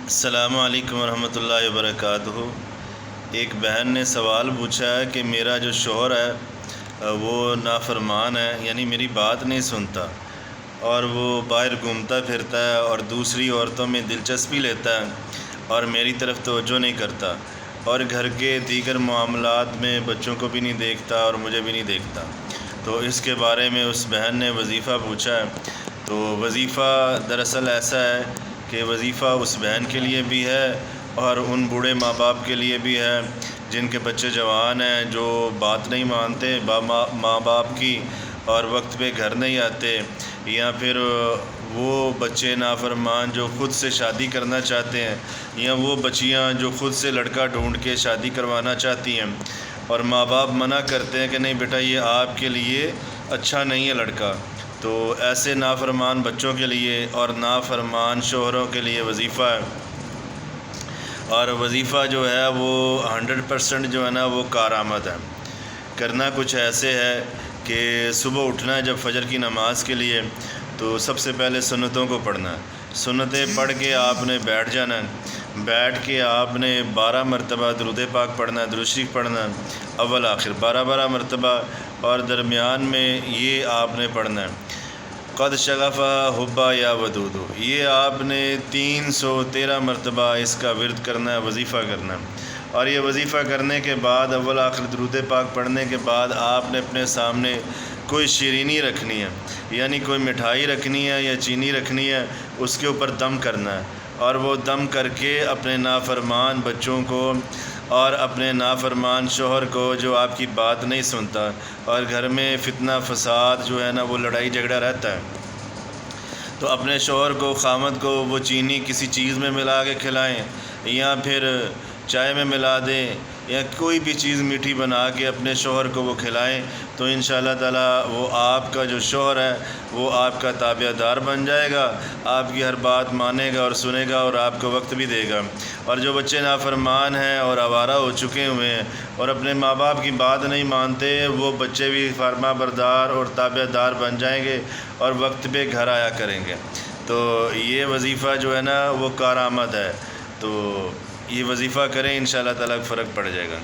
السلام علیکم ورحمۃ اللہ وبرکاتہ۔ ایک بہن نے سوال پوچھا ہے کہ میرا جو شوہر ہے وہ نافرمان ہے، یعنی میری بات نہیں سنتا اور وہ باہر گھومتا پھرتا ہے اور دوسری عورتوں میں دلچسپی لیتا ہے اور میری طرف توجہ نہیں کرتا، اور گھر کے دیگر معاملات میں بچوں کو بھی نہیں دیکھتا اور مجھے بھی نہیں دیکھتا۔ تو اس کے بارے میں اس بہن نے وظیفہ پوچھا ہے۔ تو وظیفہ دراصل ایسا ہے کہ وظیفہ اس بہن کے لیے بھی ہے اور ان بوڑھے ماں باپ کے لیے بھی ہے جن کے بچے جوان ہیں، جو بات نہیں مانتے ماں باپ کی اور وقت پہ گھر نہیں آتے، یا پھر وہ بچے نافرمان جو خود سے شادی کرنا چاہتے ہیں، یا وہ بچیاں جو خود سے لڑکا ڈھونڈ کے شادی کروانا چاہتی ہیں اور ماں باپ منع کرتے ہیں کہ نہیں بیٹا یہ آپ کے لیے اچھا نہیں ہے لڑکا۔ تو ایسے نافرمان بچوں کے لیے اور نافرمان شوہروں کے لیے وظیفہ ہے، اور وظیفہ جو ہے وہ 100% جو ہے نا وہ کارآمد ہے۔ کرنا کچھ ایسے ہے کہ صبح اٹھنا ہے جب فجر کی نماز کے لیے، تو سب سے پہلے سنتوں کو پڑھنا ہے۔ سنتیں پڑھ کے آپ نے بیٹھ جانا ہے، بیٹھ کے آپ نے 12 مرتبہ درود پاک پڑھنا ہے، درود شریف پڑھنا ہے، اول آخر 12 مرتبہ، اور درمیان میں یہ آپ نے پڑھنا ہے قد شغف حبا یا ودود، یہ آپ نے 313 مرتبہ اس کا ورد کرنا ہے، وظیفہ کرنا ہے۔ اور یہ وظیفہ کرنے کے بعد اول آخر درود پاک پڑھنے کے بعد آپ نے اپنے سامنے کوئی شیرینی رکھنی ہے، یعنی کوئی مٹھائی رکھنی ہے یا چینی رکھنی ہے، اس کے اوپر دم کرنا ہے، اور وہ دم کر کے اپنے نافرمان بچوں کو اور اپنے نافرمان شوہر کو جو آپ کی بات نہیں سنتا، اور گھر میں فتنہ فساد جو ہے نا وہ لڑائی جھگڑا رہتا ہے، تو اپنے شوہر کو خامد کو وہ چینی کسی چیز میں ملا کے کھلائیں، یا پھر چائے میں ملا دیں، یا کوئی بھی چیز میٹھی بنا کے اپنے شوہر کو وہ کھلائیں، تو انشاءاللہ تعالیٰ وہ آپ کا جو شوہر ہے وہ آپ کا تابع دار بن جائے گا، آپ کی ہر بات مانے گا اور سنے گا اور آپ کو وقت بھی دے گا۔ اور جو بچے نافرمان ہیں اور آوارہ ہو چکے ہوئے ہیں اور اپنے ماں باپ کی بات نہیں مانتے، وہ بچے بھی فرما بردار اور تابع دار بن جائیں گے اور وقت پہ گھر آیا کریں گے۔ تو یہ وظیفہ جو ہے نا وہ کارآمد ہے، تو یہ وظیفہ کریں، انشاءاللہ تعالیٰ فرق پڑ جائے گا۔